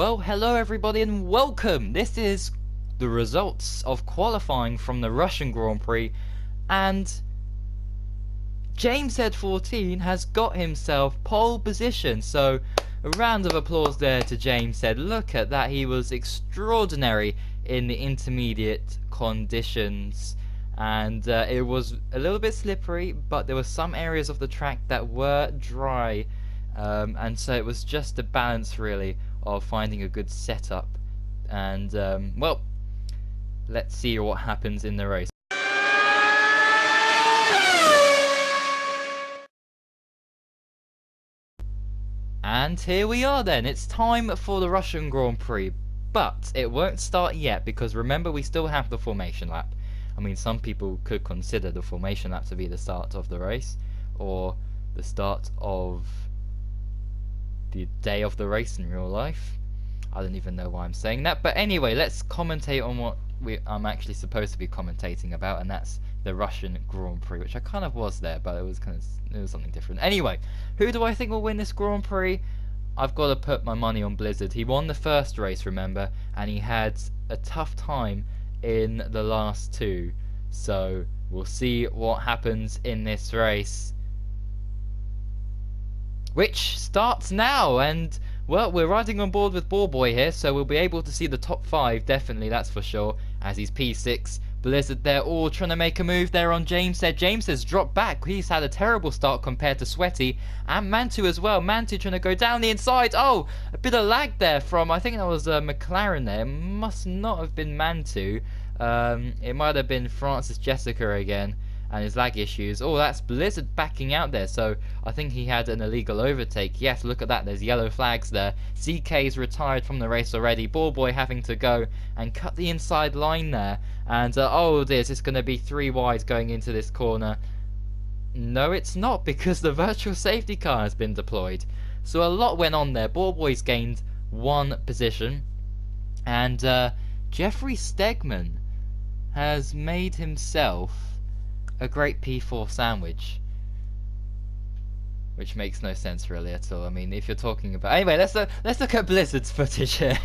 Well, hello everybody and welcome! This is the results of qualifying from the Russian Grand Prix, and James Head 14 has got himself pole position, so a round of applause there to James Head. Look at that, he was extraordinary in the intermediate conditions, and it was a little bit slippery, but there were some areas of the track that were dry, and so it was just a balance really of finding a good setup. And well, let's see what happens in the race. And here we are then, it's time for the Russian Grand Prix, but it won't start yet because remember we still have the formation lap. I mean, some people could consider the formation lap to be the start of the race or the start of the day of the race in real life. I don't even know why I'm saying that, but anyway, let's commentate on what I'm actually supposed to be commentating about, and that's the Russian Grand Prix, which I kind of was there, but it was something different. Anyway, who do I think will win this Grand Prix? I've got to put my money on Blizzard. He won the first race, remember, and he had a tough time in the last two, so we'll see what happens in this race, which starts now. And well, we're riding on board with Ballboy here, so we'll be able to see the top 5, definitely, that's for sure, as he's P6. Blizzard, they're all trying to make a move there on James Head. James has dropped back. He's had a terrible start compared to Sweaty. And Mantu as well. Mantu trying to go down the inside. Oh, a bit of lag there from, I think that was McLaren there. It must not have been Mantu. It might have been Francis Jessica again and his lag issues. Oh, that's Blizzard backing out there, so I think he had an illegal overtake. Yes, look at that, there's yellow flags there. CK's retired from the race already. Ballboy having to go and cut the inside line there. And oh dear, it's going to be 3 wide going into this corner. No, it's not, because the virtual safety car has been deployed. So a lot went on there. Ballboy's gained 1 position, and Jeffrey Stegman has made himself a great P4 sandwich, which makes no sense really at all. I mean, if you're talking about, anyway, let's look at Blizzard's footage here,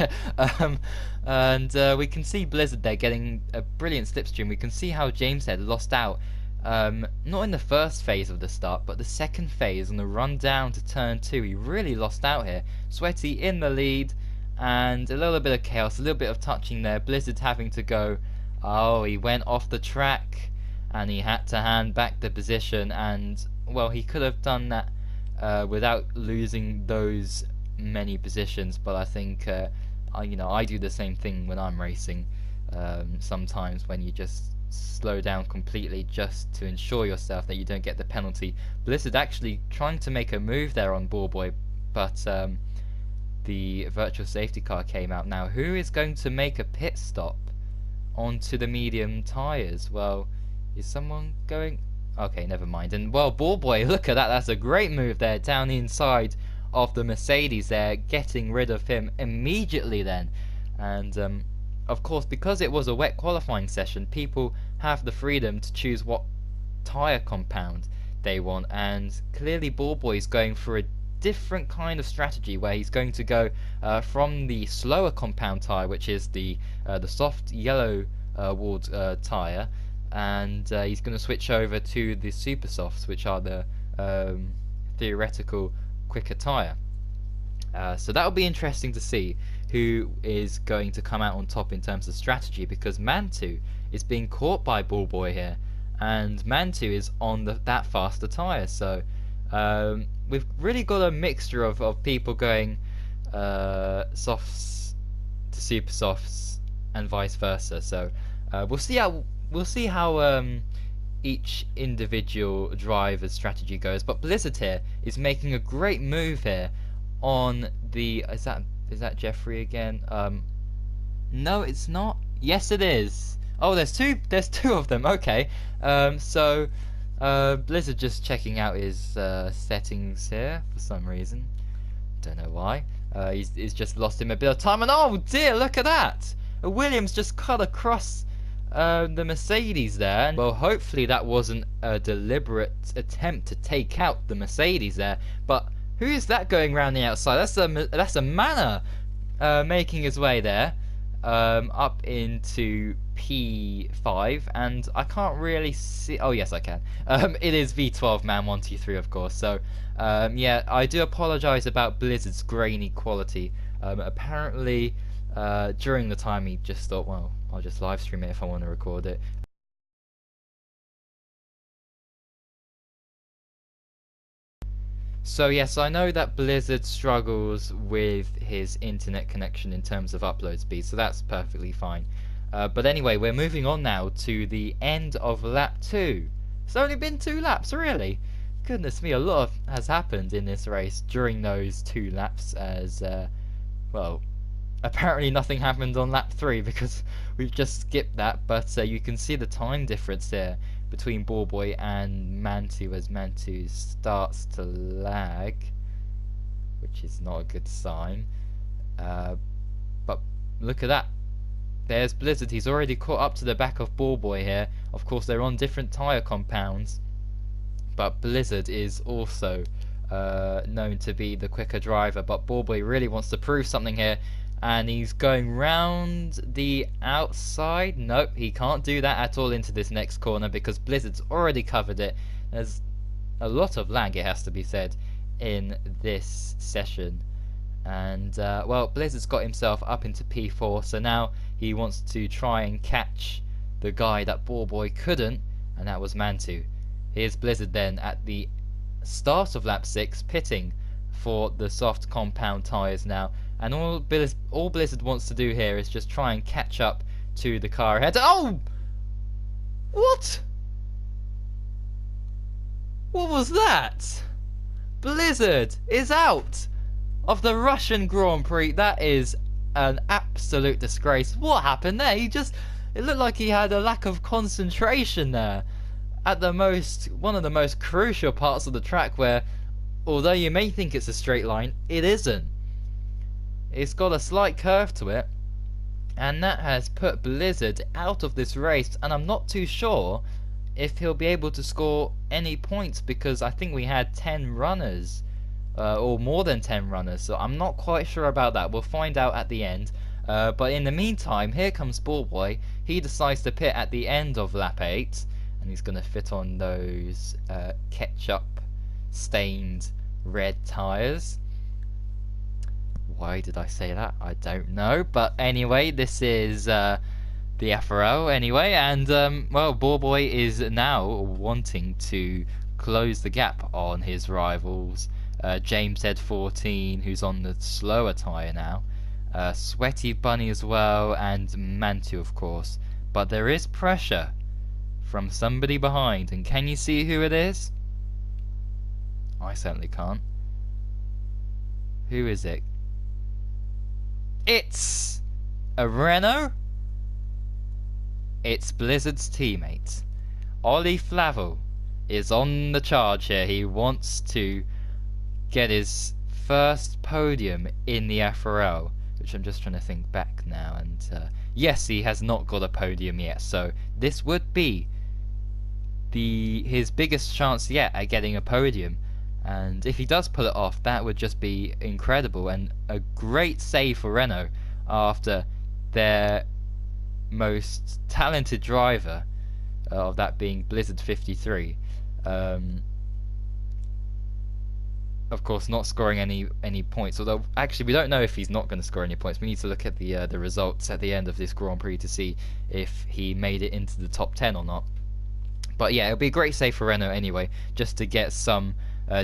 and we can see Blizzard there getting a brilliant slipstream. We can see how James Head lost out, not in the first phase of the start, but the second phase on the run down to turn 2. He really lost out here. Sweaty in the lead, and a little bit of chaos, a little bit of touching there. Blizzard having to go. Oh, he went off the track, and he had to hand back the position, and well, he could have done that without losing those many positions, but I think I do the same thing when I'm racing sometimes, when you just slow down completely just to ensure yourself that you don't get the penalty. Blizzard actually trying to make a move there on Ballboy, but the virtual safety car came out. Now, who is going to make a pit stop onto the medium tyres? Well, is someone going? Okay, never mind. And well, Ballboy, look at that. That's a great move there down the inside of the Mercedes there, getting rid of him immediately then. And of course, because it was a wet qualifying session, people have the freedom to choose what tyre compound they want. And clearly Ballboy's going for a different kind of strategy, where he's going to go from the slower compound tyre, which is the soft yellow walled tyre, and he's going to switch over to the super softs, which are the theoretical quicker tyre. So that'll be interesting to see who is going to come out on top in terms of strategy, because Mantu is being caught by Ballboy here, and Mantu is on that faster tyre. So we've really got a mixture of people going softs to super softs and vice versa. So we'll see how each individual driver's strategy goes. But Blizzard here is making a great move here on the, is that Jeffrey again? No, it's not. Yes, it is. Oh, there's two of them. Okay. So Blizzard just checking out his settings here for some reason. Don't know why. He's just lost him a bit of time, and oh dear, look at that! Williams just cut across the Mercedes there. Well, hopefully that wasn't a deliberate attempt to take out the Mercedes there. But who is that going round the outside? That's a Manor making his way there, up into P5, and I can't really see. Oh yes, I can. It is V12 Man 123, of course. So, yeah, I do apologize about Blizzard's grainy quality. Apparently, during the time he just thought, well, I'll just live stream it if I want to record it. So yes, I know that Blizzard struggles with his internet connection in terms of upload speed, so that's perfectly fine. But anyway, we're moving on now to the end of lap 2. It's only been 2 laps, really? Goodness me, a lot has happened in this race during those 2 laps, as, well, apparently nothing happened on lap 3 because we've just skipped that, but you can see the time difference there between Ballboy and Mantu as Mantu starts to lag, which is not a good sign. But look at that. There's Blizzard. He's already caught up to the back of Ballboy here. Of course, they're on different tyre compounds, but Blizzard is also known to be the quicker driver. But Ballboy really wants to prove something here, and he's going round the outside. Nope, he can't do that at all into this next corner because Blizzard's already covered it. There's a lot of lag, it has to be said, in this session. And, well, Blizzard's got himself up into P4, so now he wants to try and catch the guy that Ballboy couldn't, and that was Mantu. Here's Blizzard then at the start of lap 6, pitting for the soft compound tyres now. And all Blizzard wants to do here is just try and catch up to the car ahead. Oh! What? What was that? Blizzard is out of the Russian Grand Prix. That is an absolute disgrace. What happened there? It looked like he had a lack of concentration there at one of the most crucial parts of the track where, although you may think it's a straight line, it isn't. It's got a slight curve to it, and that has put Blizzard out of this race, and I'm not too sure if he'll be able to score any points because I think we had 10 runners, or more than 10 runners, so I'm not quite sure about that. We'll find out at the end. But in the meantime, here comes Ballboy. He decides to pit at the end of lap 8, and he's going to fit on those ketchup stained red tyres. Why did I say that? I don't know. But anyway, this is the FRL anyway. And, well, Ballboy is now wanting to close the gap on his rivals. James Z14, who's on the slower tyre now. Sweaty Bunny as well. And Mantu, of course. But there is pressure from somebody behind. And can you see who it is? I certainly can't. Who is it? It's a Renault. It's Blizzard's teammate. Ollie Flavel is on the charge here. He wants to get his first podium in the FRL, which I'm just trying to think back now. And yes, he has not got a podium yet. So this would be his biggest chance yet at getting a podium. And if he does pull it off, that would just be incredible and a great save for Renault after their most talented driver, of that being Blizzard 53. Of course, not scoring any points. Although, actually, we don't know if he's not going to score any points. We need to look at the results at the end of this Grand Prix to see if he made it into the top 10 or not. But yeah, it'll be a great save for Renault anyway, just to get some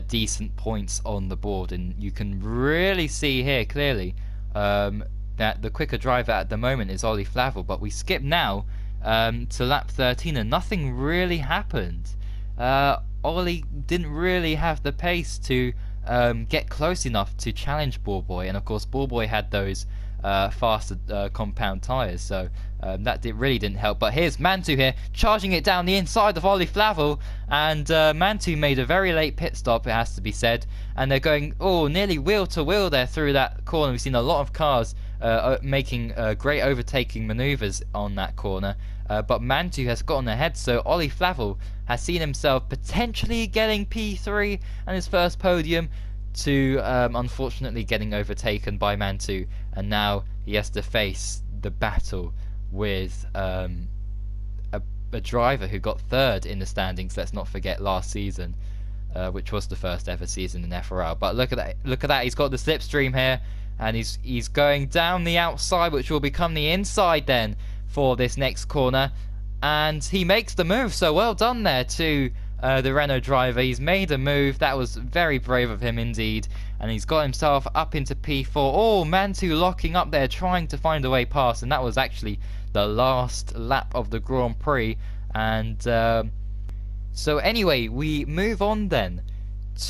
decent points on the board. And you can really see here clearly that the quicker driver at the moment is Ollie Flavel, but we skip now to lap 13 and nothing really happened. Ollie didn't really have the pace to get close enough to challenge Ballboy, and of course Ballboy had those faster compound tyres, so that really didn't help. But here's Mantu here, charging it down the inside of Ollie Flavel, and Mantu made a very late pit stop, it has to be said, and they're going, oh, nearly wheel to wheel there through that corner. We've seen a lot of cars making great overtaking manoeuvres on that corner, but Mantu has gotten ahead, so Ollie Flavel has seen himself potentially getting P3 and his first podium. to unfortunately getting overtaken by Mantu, and now he has to face the battle with a driver who got third in the standings. Let's not forget last season, which was the first ever season in FRL. But look at that! Look at that! He's got the slipstream here, and he's going down the outside, which will become the inside then for this next corner, and he makes the move. So well done there to the Renault driver. He's made a move. That was very brave of him indeed, and he's got himself up into P4. Oh, Mantu locking up there, trying to find a way past, and that was actually the last lap of the Grand Prix. And so anyway, we move on then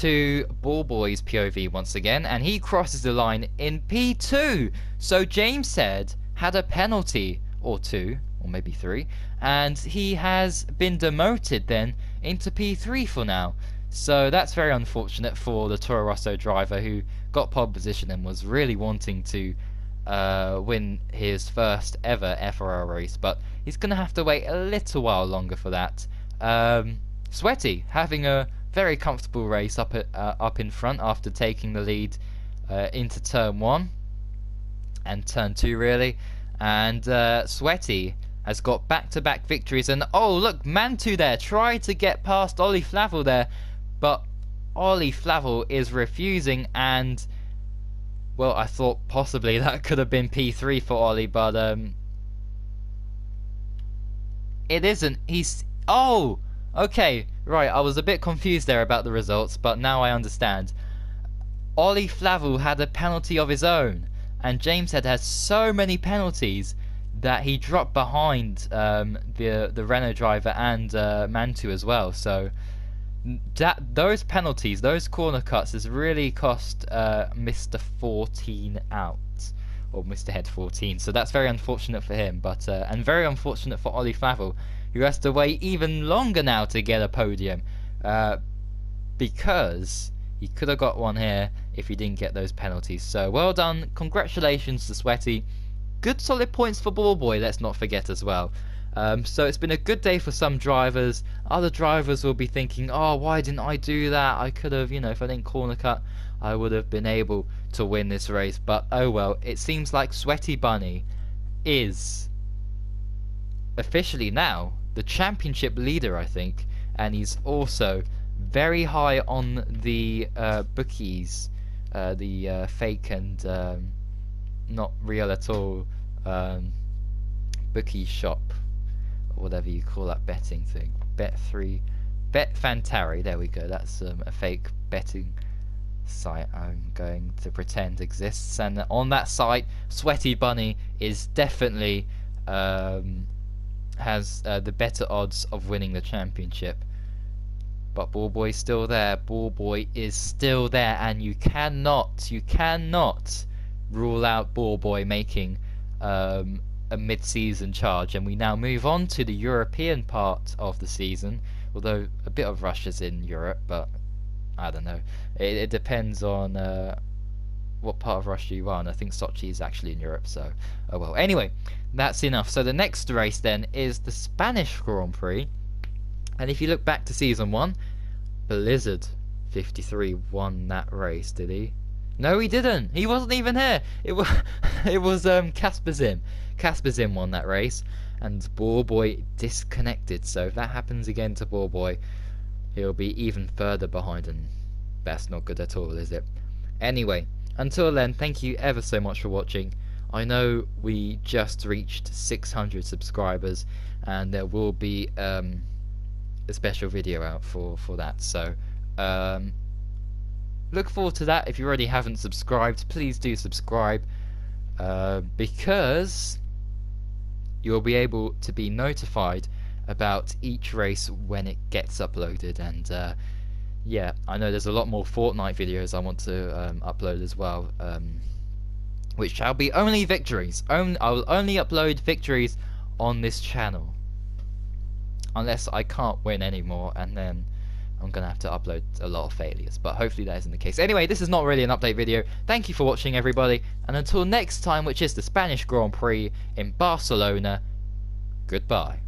to Ball Boy's POV once again, and he crosses the line in P2. So James said had a penalty or two, or maybe three, and he has been demoted then into P3 for now. So that's very unfortunate for the Toro Rosso driver, who got pole position and was really wanting to win his first ever FRL race, but he's gonna have to wait a little while longer for that. Sweaty having a very comfortable race up in front after taking the lead into turn 1 and turn 2 really, and Sweaty has got back-to-back victories. And oh look, Mantu there tried to get past Ollie Flavel there, but Ollie Flavel is refusing, and well, I thought possibly that could have been P3 for Ollie, but it isn't. He's... oh! Okay, right, I was a bit confused there about the results, but now I understand. Ollie Flavel had a penalty of his own, and James had so many penalties that he dropped behind the Renault driver and Mantu as well. So those penalties, those corner cuts, has really cost Mr. 14 out, or Mr. Head 14. So that's very unfortunate for him, but and very unfortunate for Ollie Flavel, who has to wait even longer now to get a podium, because he could have got one here if he didn't get those penalties. So well done, congratulations to Sweaty. Good solid points for Ball Boy, let's not forget as well. So it's been a good day for some drivers. Other drivers will be thinking, oh, why didn't I do that? I could have, you know, if I didn't corner cut, I would have been able to win this race. But oh well, it seems like Sweaty Bunny is officially now the championship leader, I think. And he's also very high on the bookies, the fake and not real at all bookie shop, or whatever you call that betting thing. Bet Fantari, there we go. That's a fake betting site I'm going to pretend exists, and on that site Sweaty Bunny is definitely has the better odds of winning the championship. But Ball Boy's still there. Ball Boy is still there, and you cannot rule out Ball Boy making a mid-season charge. And we now move on to the European part of the season, although a bit of rushes in Europe, but I don't know. It depends on what part of Russia you are, and I think Sochi is actually in Europe, so oh well. Anyway, that's enough. So the next race then is the Spanish Grand Prix, and if you look back to season 1, Blizzard 53 won that race, did he? No, he didn't. He wasn't even here. It was Casper Zim. Casper Zim won that race, and Ball Boy disconnected. So if that happens again to Ball Boy, he'll be even further behind, and that's not good at all, is it? Anyway, until then, thank you ever so much for watching. I know we just reached 600 subscribers, and there will be a special video out for that. So look forward to that. If you already haven't subscribed, please do subscribe, because you'll be able to be notified about each race when it gets uploaded. And yeah, I know there's a lot more Fortnite videos I want to upload as well, which shall be only victories. I will only upload victories on this channel, unless I can't win anymore, and then I'm gonna have to upload a lot of failures, but hopefully that isn't the case. Anyway, this is not really an update video. Thank you for watching, everybody, and until next time, which is the Spanish Grand Prix in Barcelona, goodbye.